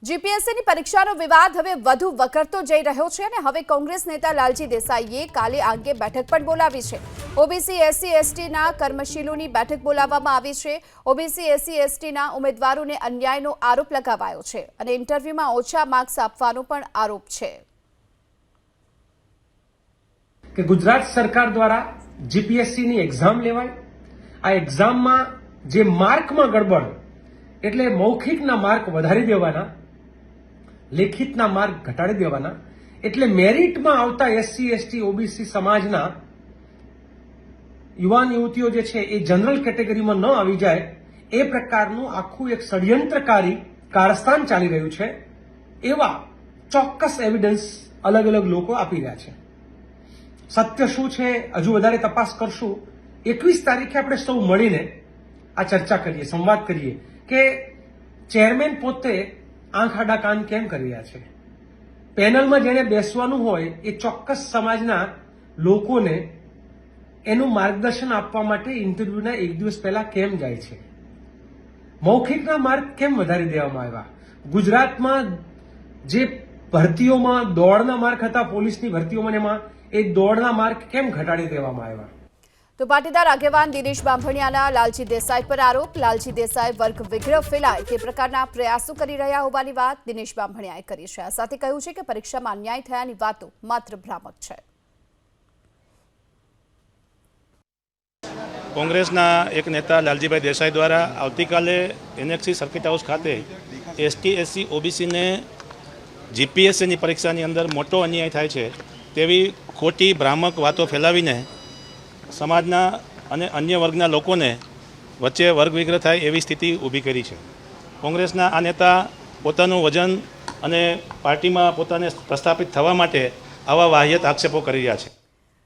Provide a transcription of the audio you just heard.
જીપીએસસીની પરીક્ષાનો વિવાદ હવે વધુ વકરતો જઈ રહ્યો છે અને હવે કોંગ્રેસ નેતા લાલજી દેસાઈએ કાલે આ અંગે બેઠક પણ બોલાવી છે। ઓબીસી એસસી એસટીના કર્મશીલોની બેઠક બોલાવવામાં આવી છે। ઓબીસી એસસી એસટીના ઉમેદવારોને અન્યાયનો આરોપ લગાવાયો છે અને ઇન્ટરવ્યુમાં ઓછા માર્ક્સ આપવાનો પણ આરોપ છે કે ગુજરાત સરકાર દ્વારા જીપીએસસીની એક્ઝામ લેવાય, આ એક્ઝામમાં જે માર્કમાં ગડબડ એટલે મૌખિકના માર્ક વધારી દેવાના, લેખિતના માર્ક ઘટાડી દેવાના, એટલે મેરિટમાં આવતા એસસી એસટી ઓબીસી સમાજના યુવાન યુવતીઓ જે છે એ જનરલ કેટેગરીમાં ન આવી જાય એ પ્રકારનું આખું એક ષડયંત્રકારી કારસ્તાન ચાલી રહ્યું છે એવા ચોક્કસ એવિડન્સ અલગ અલગ લોકો આપી રહ્યા છે। સત્ય શું છે હજુ વધારે તપાસ કરશું। 21 તારીખે આપણે સૌ મળીને આ ચર્ચા કરીએ, સંવાદ કરીએ કે ચેરમેન પોતે આંખ આડા કાન કેમ કરી રહ્યા છે। પેનલમાં જેને બેસવાનું હોય એ ચોક્કસ સમાજના લોકોને એનું માર્ગદર્શન આપવા માટે ઇન્ટરવ્યુના એક દિવસ પહેલા કેમ જાય છે। મૌખિકના માર્ક કેમ વધારી દેવામાં આવ્યા। ગુજરાતમાં જે ભરતીઓમાં દોડના માર્ક હતા, પોલીસની ભરતીઓમાં એમાં એ દોડના માર્ક કેમ ઘટાડી દેવામાં આવ્યા। તો પાટીદાર આગેવાન દિનેશ બાંભણિયાના લાલજી દેસાઈ પર આરોપ। લાલજી દેસાઈ વર્ગ વિગ્રહ ફેલાય તે પ્રકારના પ્રયાસો કરી રહ્યા હોવાની વાત દિનેશ બાંભણિયાએ કરી છે। આ સાથે કહ્યું છે કે પરીક્ષામાં અન્યાય થયાની વાતો માત્ર ભ્રામક છે। કોંગ્રેસના એક નેતા લાલજીભાઈ દેસાઈ દ્વારા આવતીકાલે એનએક્સી સર્કિટ હાઉસ ખાતે એસટી એસસી ઓબીસીને જીપીએસસીની પરીક્ષાની અંદર મોટો અન્યાય થાય છે તેવી ખોટી ભ્રામક વાતો ફેલાવીને સમાજના અને અન્ય વર્ગના લોકોને વચ્ચે વર્ગ વિગ્રહ થાય એવી સ્થિતિ ઊભી કરી છે। કોંગ્રેસના આ નેતા પોતાનું વજન અને પાર્ટીમાં પોતાને પ્રસ્થાપિત થવા માટે આવા વાહિયાત આક્ષેપો કરી રહ્યા છે।